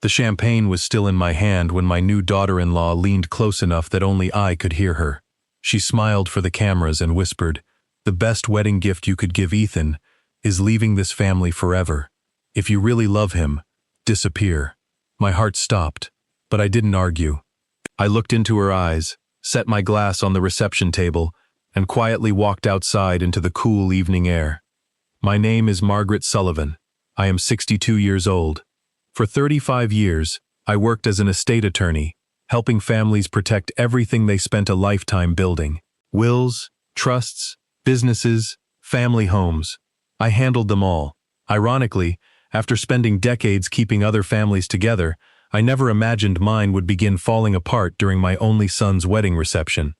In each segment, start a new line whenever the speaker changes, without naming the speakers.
The champagne was still in my hand when my new daughter-in-law leaned close enough that only I could hear her. She smiled for the cameras and whispered, "The best wedding gift you could give Ethan is leaving this family forever. If you really love him, disappear." My heart stopped, but I didn't argue. I looked into her eyes, set my glass on the reception table, and quietly walked outside into the cool evening air. My name is Margaret Sullivan. I am 62 years old. For 35 years, I worked as an estate attorney, helping families protect everything they spent a lifetime building. Wills, trusts, businesses, family homes. I handled them all. Ironically, after spending decades keeping other families together, I never imagined mine would begin falling apart during my only son's wedding reception.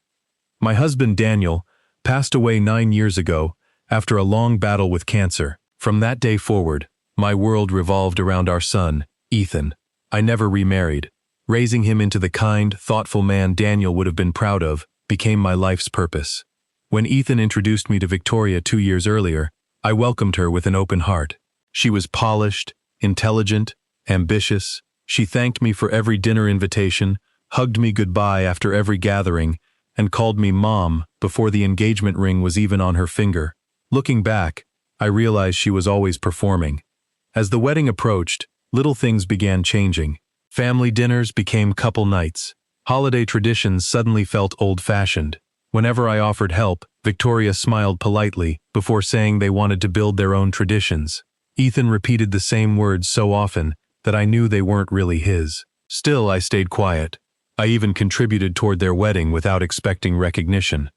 My husband Daniel passed away 9 years ago after a long battle with cancer. From that day forward, my world revolved around our son, Ethan. I never remarried. Raising him into the kind, thoughtful man Daniel would have been proud of became my life's purpose. When Ethan introduced me to Victoria 2 years earlier, I welcomed her with an open heart. She was polished, intelligent, ambitious. She thanked me for every dinner invitation, hugged me goodbye after every gathering, and called me Mom before the engagement ring was even on her finger. Looking back, I realized she was always performing. As the wedding approached, little things began changing. Family dinners became couple nights. Holiday traditions suddenly felt old-fashioned. Whenever I offered help, Victoria smiled politely before saying they wanted to build their own traditions. Ethan repeated the same words so often that I knew they weren't really his. Still, I stayed quiet. I even contributed toward their wedding without expecting recognition.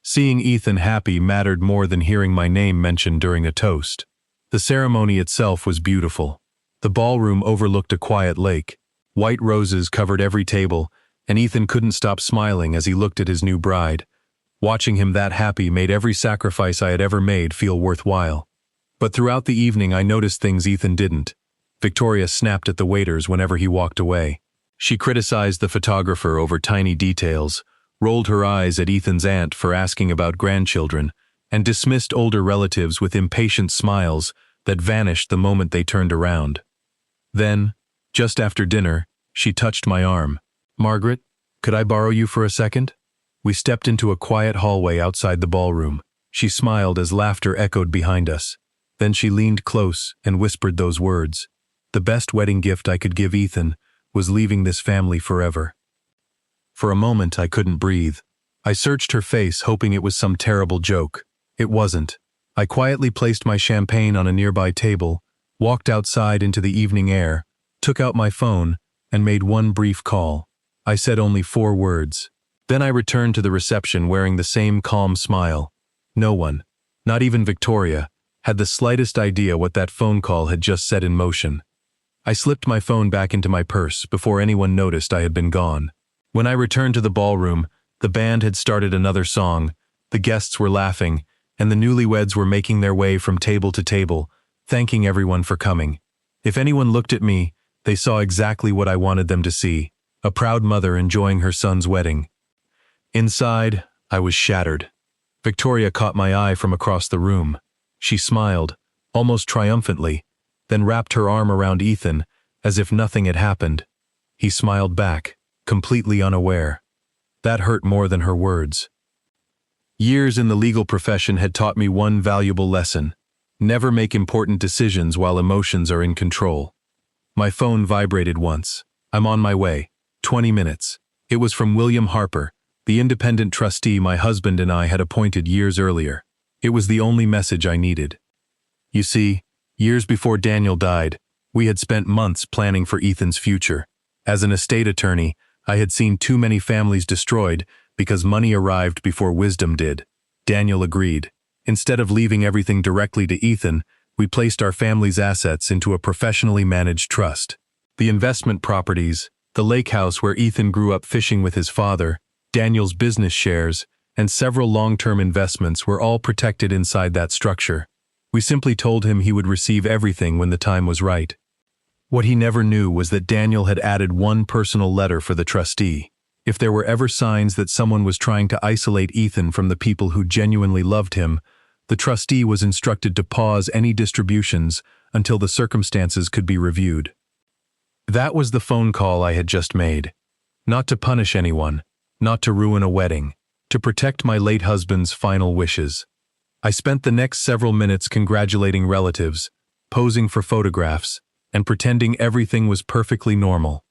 Seeing Ethan happy mattered more than hearing my name mentioned during a toast. The ceremony itself was beautiful. The ballroom overlooked a quiet lake. White roses covered every table, and Ethan couldn't stop smiling as he looked at his new bride. Watching him that happy made every sacrifice I had ever made feel worthwhile. But throughout the evening I noticed things Ethan didn't. Victoria snapped at the waiters whenever he walked away. She criticized the photographer over tiny details, rolled her eyes at Ethan's aunt for asking about grandchildren, and dismissed older relatives with impatient smiles that vanished the moment they turned around. Then, just after dinner, she touched my arm. "Margaret, could I borrow you for a second?" We stepped into a quiet hallway outside the ballroom. She smiled as laughter echoed behind us. Then she leaned close and whispered those words. The best wedding gift I could give Ethan was leaving this family forever. For a moment I couldn't breathe. I searched her face hoping it was some terrible joke. It wasn't. I quietly placed my champagne on a nearby table, walked outside into the evening air, took out my phone, and made one brief call. I said only 4 words. Then I returned to the reception wearing the same calm smile. No one, not even Victoria, had the slightest idea what that phone call had just set in motion. I slipped my phone back into my purse before anyone noticed I had been gone. When I returned to the ballroom, the band had started another song, the guests were laughing, and the newlyweds were making their way from table to table, thanking everyone for coming. If anyone looked at me, they saw exactly what I wanted them to see, a proud mother enjoying her son's wedding. Inside, I was shattered. Victoria caught my eye from across the room. She smiled, almost triumphantly, then wrapped her arm around Ethan as if nothing had happened. He smiled back, completely unaware. That hurt more than her words. Years in the legal profession had taught me one valuable lesson. Never make important decisions while emotions are in control. My phone vibrated once. I'm on my way. 20 minutes. It was from William Harper, the independent trustee my husband and I had appointed years earlier. It was the only message I needed. You see, years before Daniel died, we had spent months planning for Ethan's future. As an estate attorney, I had seen too many families destroyed because money arrived before wisdom did. Daniel agreed. Instead of leaving everything directly to Ethan, we placed our family's assets into a professionally managed trust. The investment properties, the lake house where Ethan grew up fishing with his father, Daniel's business shares, and several long-term investments were all protected inside that structure. We simply told him he would receive everything when the time was right. What he never knew was that Daniel had added one personal letter for the trustee. If there were ever signs that someone was trying to isolate Ethan from the people who genuinely loved him, the trustee was instructed to pause any distributions until the circumstances could be reviewed. That was the phone call I had just made. Not to punish anyone, not to ruin a wedding, to protect my late husband's final wishes. I spent the next several minutes congratulating relatives, posing for photographs, and pretending everything was perfectly normal.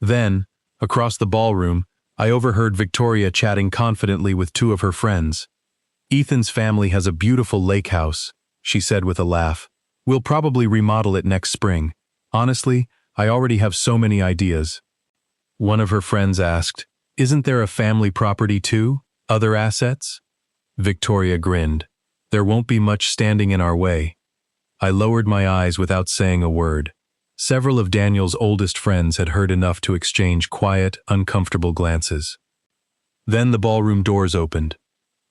Then, across the ballroom, I overheard Victoria chatting confidently with two of her friends. "Ethan's family has a beautiful lake house," she said with a laugh. "We'll probably remodel it next spring. Honestly, I already have so many ideas." One of her friends asked, "Isn't there a family property too? Other assets?" Victoria grinned. "There won't be much standing in our way." I lowered my eyes without saying a word. Several of Daniel's oldest friends had heard enough to exchange quiet, uncomfortable glances. Then the ballroom doors opened.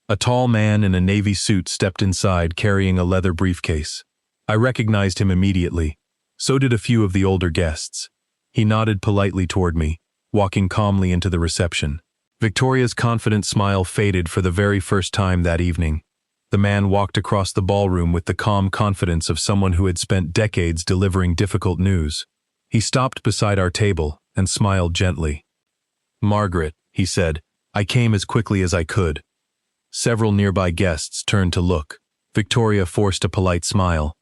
A tall man in a navy suit stepped inside carrying a leather briefcase. I recognized him immediately. So did a few of the older guests. He nodded politely toward me, walking calmly into the reception. Victoria's confident smile faded for the very first time that evening. The man walked across the ballroom with the calm confidence of someone who had spent decades delivering difficult news. He stopped beside our table and smiled gently. "Margaret," he said, "I came as quickly as I could." Several nearby guests turned to look. Victoria forced a polite smile.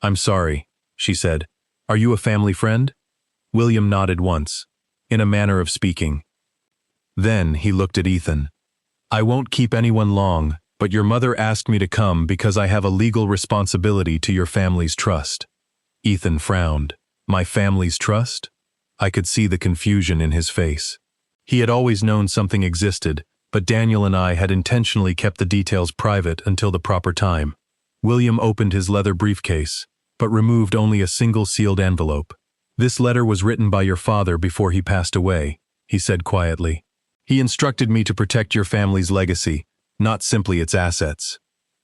"I'm sorry," she said. "Are you a family friend?" William nodded once, in a manner of speaking. Then he looked at Ethan. "I won't keep anyone long, but your mother asked me to come because I have a legal responsibility to your family's trust." Ethan frowned. "My family's trust?" I could see the confusion in his face. He had always known something existed, but Daniel and I had intentionally kept the details private until the proper time. William opened his leather briefcase, but removed only a single sealed envelope. "This letter was written by your father before he passed away," he said quietly. "He instructed me to protect your family's legacy, not simply its assets."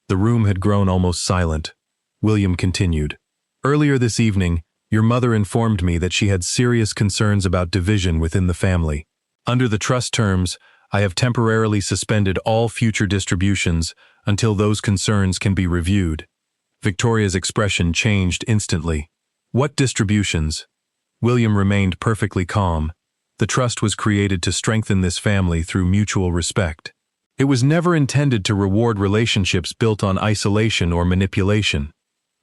The room had grown almost silent. William continued. "Earlier this evening, your mother informed me that she had serious concerns about division within the family. Under the trust terms, I have temporarily suspended all future distributions until those concerns can be reviewed." Victoria's expression changed instantly. "What distributions?" William remained perfectly calm. The trust was created to strengthen this family through mutual respect. It was never intended to reward relationships built on isolation or manipulation.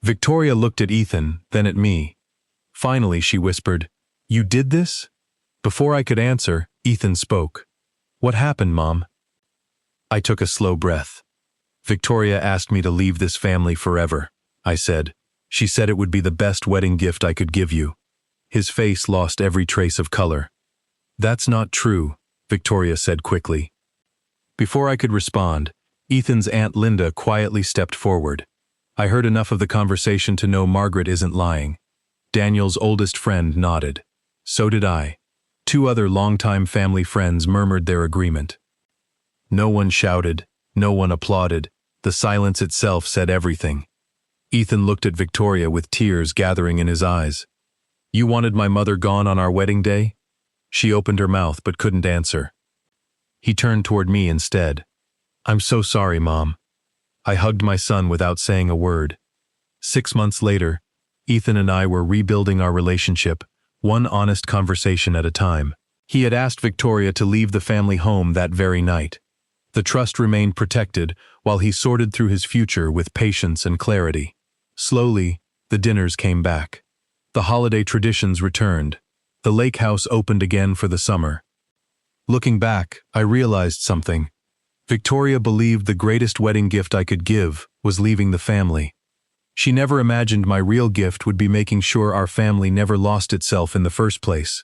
Victoria looked at Ethan, then at me. Finally, she whispered, "You did this?" Before I could answer, Ethan spoke. "What happened, Mom?" I took a slow breath. "Victoria asked me to leave this family forever," I said. "She said it would be the best wedding gift I could give you." His face lost every trace of color. "That's not true," Victoria said quickly. Before I could respond, Ethan's Aunt Linda quietly stepped forward. I heard enough of the conversation to know Margaret isn't lying. Daniel's oldest friend nodded. So did I. Two other longtime family friends murmured their agreement. No one shouted, no one applauded. The silence itself said everything. Ethan looked at Victoria with tears gathering in his eyes. "You wanted my mother gone on our wedding day?" She opened her mouth but couldn't answer. He turned toward me instead. "I'm so sorry, Mom." I hugged my son without saying a word. 6 months later, Ethan and I were rebuilding our relationship, one honest conversation at a time. He had asked Victoria to leave the family home that very night. The trust remained protected while he sorted through his future with patience and clarity. Slowly, the dinners came back. The holiday traditions returned. The lake house opened again for the summer. Looking back, I realized something. Victoria believed the greatest wedding gift I could give was leaving the family. She never imagined my real gift would be making sure our family never lost itself in the first place.